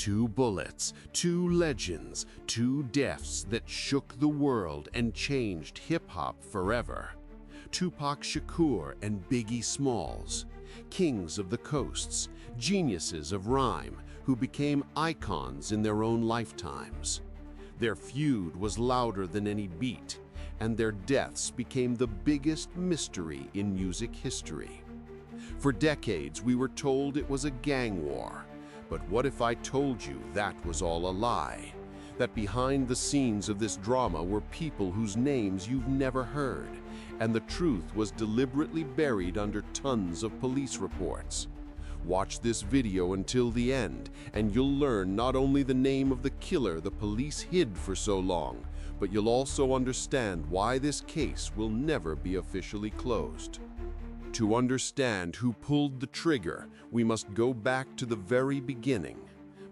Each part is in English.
Two bullets, two legends, two deaths that shook the world and changed hip-hop forever. Tupac Shakur and Biggie Smalls, kings of the coasts, geniuses of rhyme who became icons in their own lifetimes. Their feud was louder than any beat, and their deaths became the biggest mystery in music history. For decades, we were told it was a gang war. But what if I told you that was all a lie? That behind the scenes of this drama were people whose names you've never heard, and the truth was deliberately buried under tons of police reports. Watch this video until the end, and you'll learn not only the name of the killer the police hid for so long, but you'll also understand why this case will never be officially closed. To understand who pulled the trigger, we must go back to the very beginning,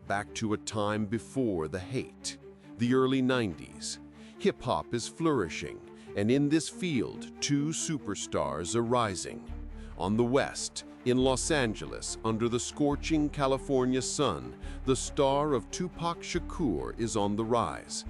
back to a time before the hate, the early 90s. Hip-hop is flourishing, and in this field, two superstars are rising. On the West, in Los Angeles, under the scorching California sun, the star of Tupac Shakur is on the rise.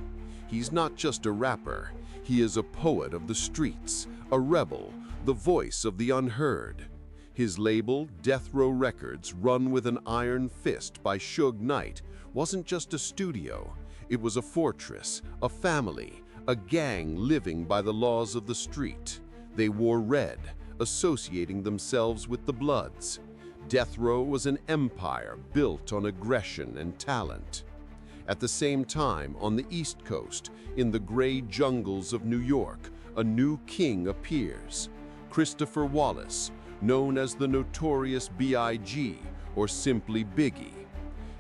He's not just a rapper, he is a poet of the streets, a rebel, the voice of the unheard. His label, Death Row Records, run with an iron fist by Suge Knight, wasn't just a studio. It was a fortress, a family, a gang living by the laws of the street. They wore red, associating themselves with the Bloods. Death Row was an empire built on aggression and talent. At the same time, on the East Coast, in the gray jungles of New York, a new king appears. Christopher Wallace, known as the Notorious B.I.G. or simply Biggie.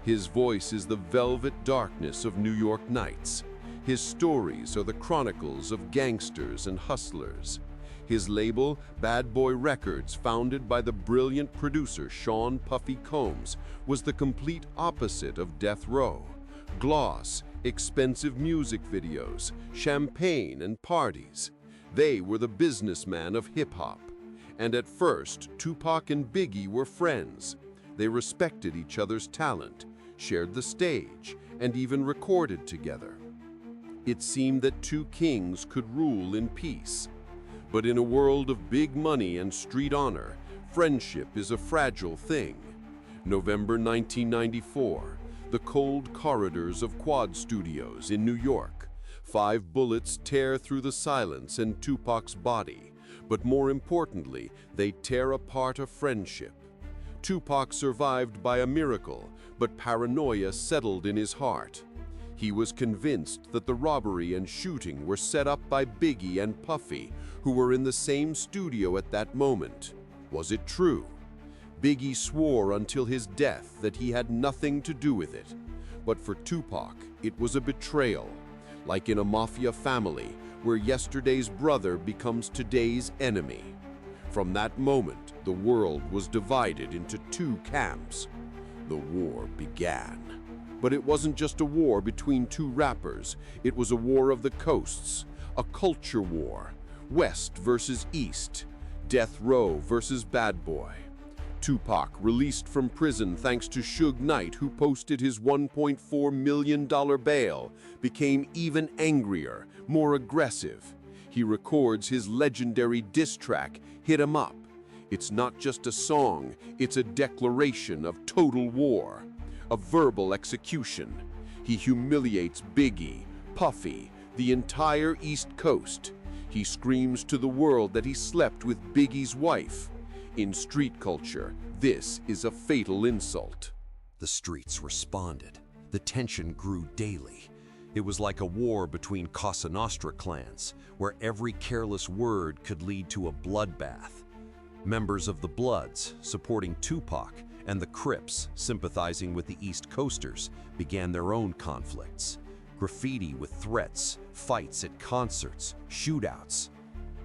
His voice is the velvet darkness of New York nights. His stories are the chronicles of gangsters and hustlers. His label, Bad Boy Records, founded by the brilliant producer Sean Puffy Combs, was the complete opposite of Death Row. Gloss, expensive music videos, champagne and parties. They were the businessman of hip-hop. And at first, Tupac and Biggie were friends. They respected each other's talent, shared the stage, and even recorded together. It seemed that two kings could rule in peace. But in a world of big money and street honor, friendship is a fragile thing. November 1994, the cold corridors of Quad Studios in New York. 5 bullets tear through the silence and Tupac's body, but more importantly, they tear apart a friendship. Tupac survived by a miracle, but paranoia settled in his heart. He was convinced that the robbery and shooting were set up by Biggie and Puffy, who were in the same studio at that moment. Was it true? Biggie swore until his death that he had nothing to do with it. But for Tupac, it was a betrayal. Like in a mafia family, where yesterday's brother becomes today's enemy. From that moment, the world was divided into two camps. The war began. But it wasn't just a war between two rappers, it was a war of the coasts, a culture war, West versus East, Death Row versus Bad Boy. Tupac, released from prison thanks to Suge Knight, who posted his $1.4 million bail, became even angrier, more aggressive. He records his legendary diss track, Hit 'Em Up. It's not just a song, it's a declaration of total war, a verbal execution. He humiliates Biggie, Puffy, the entire East Coast. He screams to the world that he slept with Biggie's wife. In street culture, this is a fatal insult. The streets responded. The tension grew daily. It was like a war between Cosa Nostra clans, where every careless word could lead to a bloodbath. Members of the Bloods, supporting Tupac, and the Crips, sympathizing with the East Coasters, began their own conflicts. Graffiti with threats, fights at concerts, shootouts.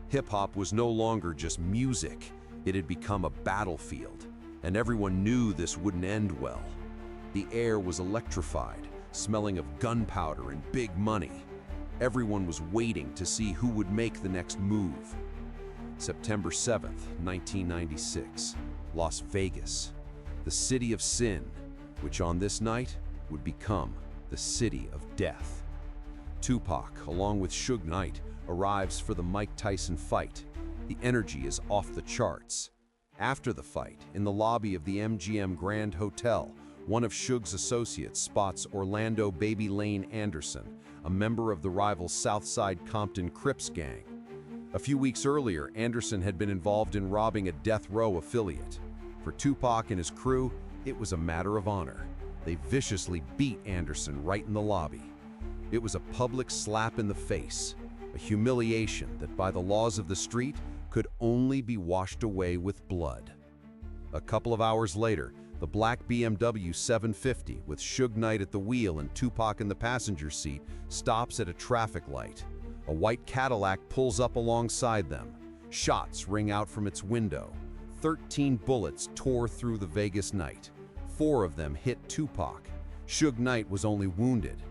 Hip-hop was no longer just music. It had become a battlefield, and everyone knew this wouldn't end well. The air was electrified, smelling of gunpowder and big money. Everyone was waiting to see who would make the next move. September 7th, 1996, Las Vegas, the city of sin, which on this night would become the City of Death. Tupac, along with Suge Knight, arrives for the Mike Tyson fight. The energy is off the charts. After the fight, in the lobby of the MGM Grand Hotel, one of Suge's associates spots Orlando Baby Lane Anderson, a member of the rival Southside Compton Crips gang. A few weeks earlier, Anderson had been involved in robbing a Death Row affiliate. For Tupac and his crew, it was a matter of honor. They viciously beat Anderson right in the lobby. It was a public slap in the face, a humiliation that by the laws of the street could only be washed away with blood. A couple of hours later, the black BMW 750 with Suge Knight at the wheel and Tupac in the passenger seat stops at a traffic light. A white Cadillac pulls up alongside them. Shots ring out from its window. 13 bullets tore through the Vegas night. 4 of them hit Tupac. Suge Knight was only wounded.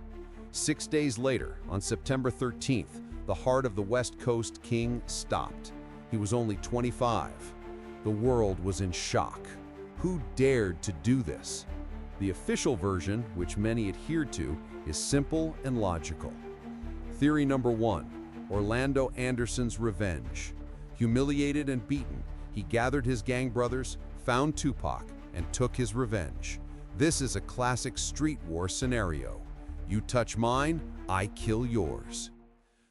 6 days later, on September 13th, the heart of the West Coast king stopped. He was only 25. The world was in shock. Who dared to do this? The official version, which many adhered to, is simple and logical. Theory number 1, Orlando Anderson's revenge. Humiliated and beaten, he gathered his gang brothers, found Tupac, and took his revenge. This is a classic street war scenario. You touch mine, I kill yours.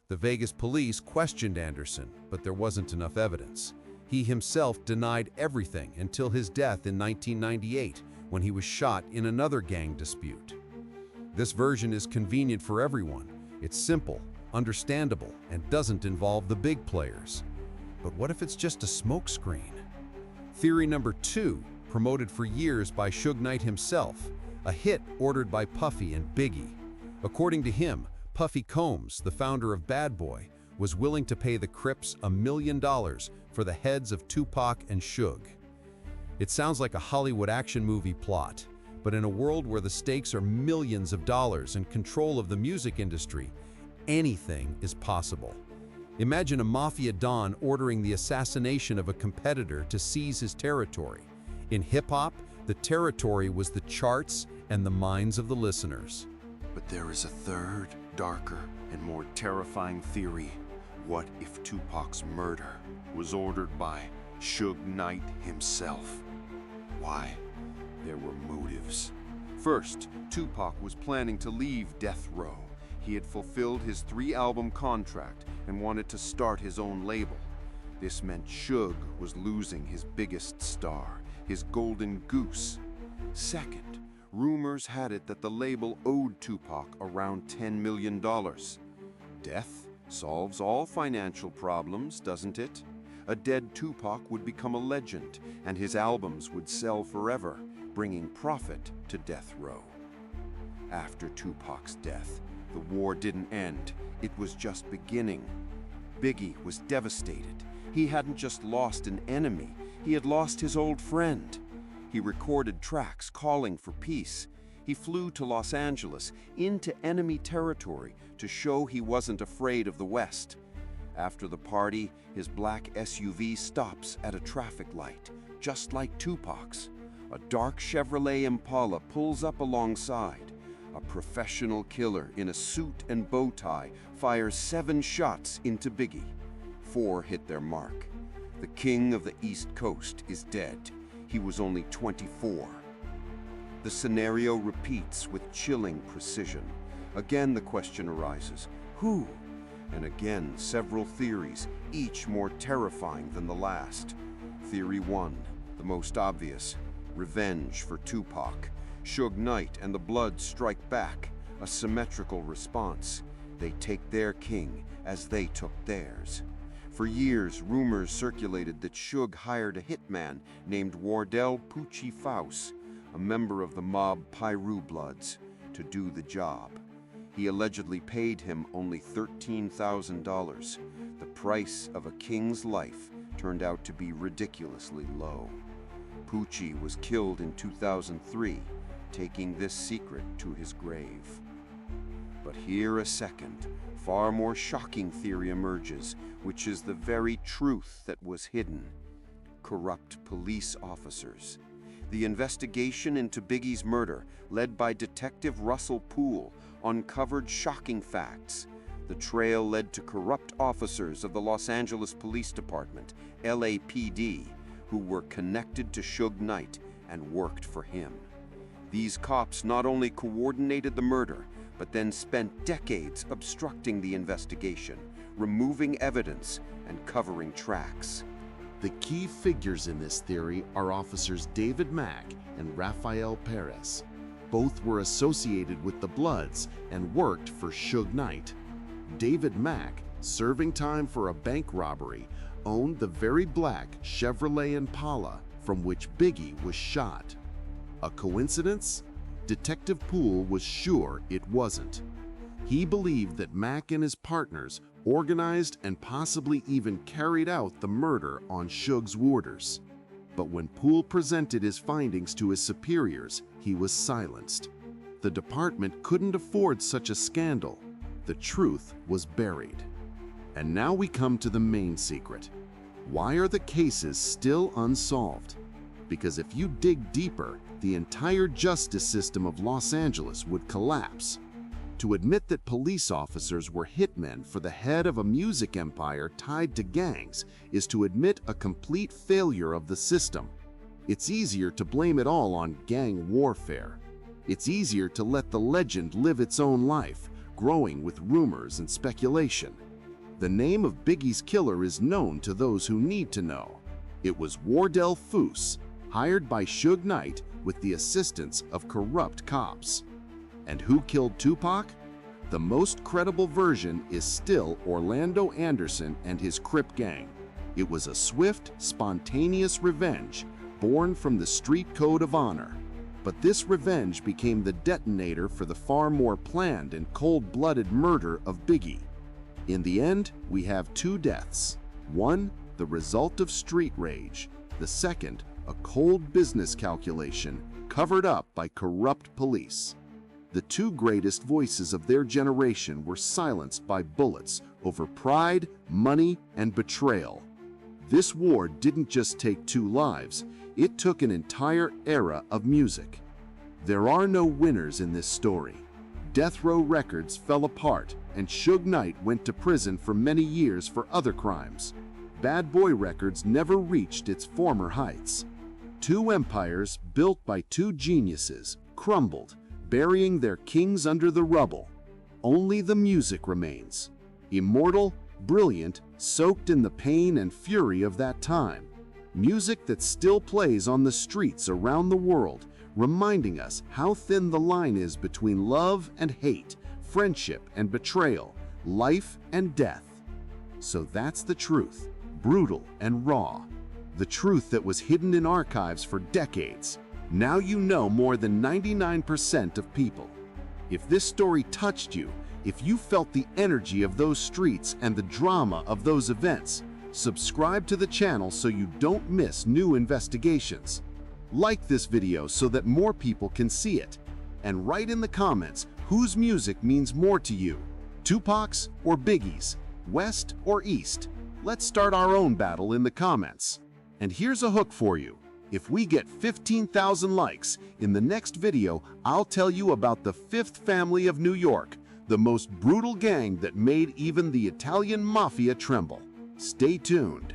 The Vegas police questioned Anderson, but there wasn't enough evidence. He himself denied everything until his death in 1998, when he was shot in another gang dispute. This version is convenient for everyone. It's simple, understandable, and doesn't involve the big players. But what if it's just a smokescreen? Theory number 2, promoted for years by Suge Knight himself, a hit ordered by Puffy and Biggie. According to him, Puffy Combs, the founder of Bad Boy, was willing to pay the Crips $1 million for the heads of Tupac and Suge. It sounds like a Hollywood action movie plot, but in a world where the stakes are millions of dollars and control of the music industry, anything is possible. Imagine a mafia don ordering the assassination of a competitor to seize his territory. In hip-hop, the territory was the charts and the minds of the listeners. But there is a third, darker, and more terrifying theory. What if Tupac's murder was ordered by Suge Knight himself? Why? There were motives. First, Tupac was planning to leave Death Row. He had fulfilled his 3-album contract and wanted to start his own label. This meant Suge was losing his biggest star, his golden goose. Second, rumors had it that the label owed Tupac around $10 million. Death solves all financial problems, doesn't it? A dead Tupac would become a legend, and his albums would sell forever, bringing profit to Death Row. After Tupac's death, the war didn't end. It was just beginning. Biggie was devastated. He hadn't just lost an enemy, he had lost his old friend. He recorded tracks calling for peace. He flew to Los Angeles, into enemy territory, to show he wasn't afraid of the West. After the party, his black SUV stops at a traffic light, just like Tupac's. A dark Chevrolet Impala pulls up alongside. A professional killer in a suit and bow tie fires 7 shots into Biggie. 4 hit their mark. The king of the East Coast is dead. He was only 24. The scenario repeats with chilling precision. Again, the question arises, who? And again, several theories, each more terrifying than the last. Theory 1, the most obvious, revenge for Tupac. Suge Knight and the Bloods strike back, a symmetrical response. They take their king as they took theirs. For years, rumors circulated that Suge hired a hitman named Wardell Poochie Faust, a member of the mob Piru Bloods, to do the job. He allegedly paid him only $13,000. The price of a king's life turned out to be ridiculously low. Poochie was killed in 2003, taking this secret to his grave. But here a second, far more shocking theory emerges, which is the very truth that was hidden. Corrupt police officers. The investigation into Biggie's murder, led by Detective Russell Poole, uncovered shocking facts. The trail led to corrupt officers of the Los Angeles Police Department, LAPD, who were connected to Suge Knight and worked for him. These cops not only coordinated the murder, but then spent decades obstructing the investigation, removing evidence, and covering tracks. The key figures in this theory are officers David Mack and Rafael Perez. Both were associated with the Bloods and worked for Suge Knight. David Mack, serving time for a bank robbery, owned the very black Chevrolet Impala from which Biggie was shot. A coincidence? Detective Poole was sure it wasn't. He believed that Mack and his partners organized and possibly even carried out the murder on Suge's orders. But when Poole presented his findings to his superiors, he was silenced. The department couldn't afford such a scandal. The truth was buried. And now we come to the main secret. Why are the cases still unsolved? Because if you dig deeper, the entire justice system of Los Angeles would collapse. To admit that police officers were hitmen for the head of a music empire tied to gangs is to admit a complete failure of the system. It's easier to blame it all on gang warfare. It's easier to let the legend live its own life, growing with rumors and speculation. The name of Biggie's killer is known to those who need to know. It was Wardell Foose, hired by Suge Knight with the assistance of corrupt cops. And who killed Tupac? The most credible version is still Orlando Anderson and his Crip gang. It was a swift, spontaneous revenge born from the street code of honor. But this revenge became the detonator for the far more planned and cold-blooded murder of Biggie. In the end, we have two deaths. One, the result of street rage. The second, a cold business calculation covered up by corrupt police. The two greatest voices of their generation were silenced by bullets over pride, money, and betrayal. This war didn't just take two lives, it took an entire era of music. There are no winners in this story. Death Row Records fell apart, and Suge Knight went to prison for many years for other crimes. Bad Boy Records never reached its former heights. Two empires built by two geniuses crumbled, burying their kings under the rubble. Only the music remains. Immortal, brilliant, soaked in the pain and fury of that time. Music that still plays on the streets around the world, reminding us how thin the line is between love and hate, friendship and betrayal, life and death. So that's the truth, brutal and raw. The truth that was hidden in archives for decades. Now you know more than 99% of people. If this story touched you, if you felt the energy of those streets and the drama of those events, subscribe to the channel so you don't miss new investigations. Like this video so that more people can see it. And write in the comments whose music means more to you, Tupac's or Biggie's, West or East. Let's start our own battle in the comments. And here's a hook for you. If we get 15,000 likes, in the next video, I'll tell you about the Fifth Family of New York, the most brutal gang that made even the Italian mafia tremble. Stay tuned.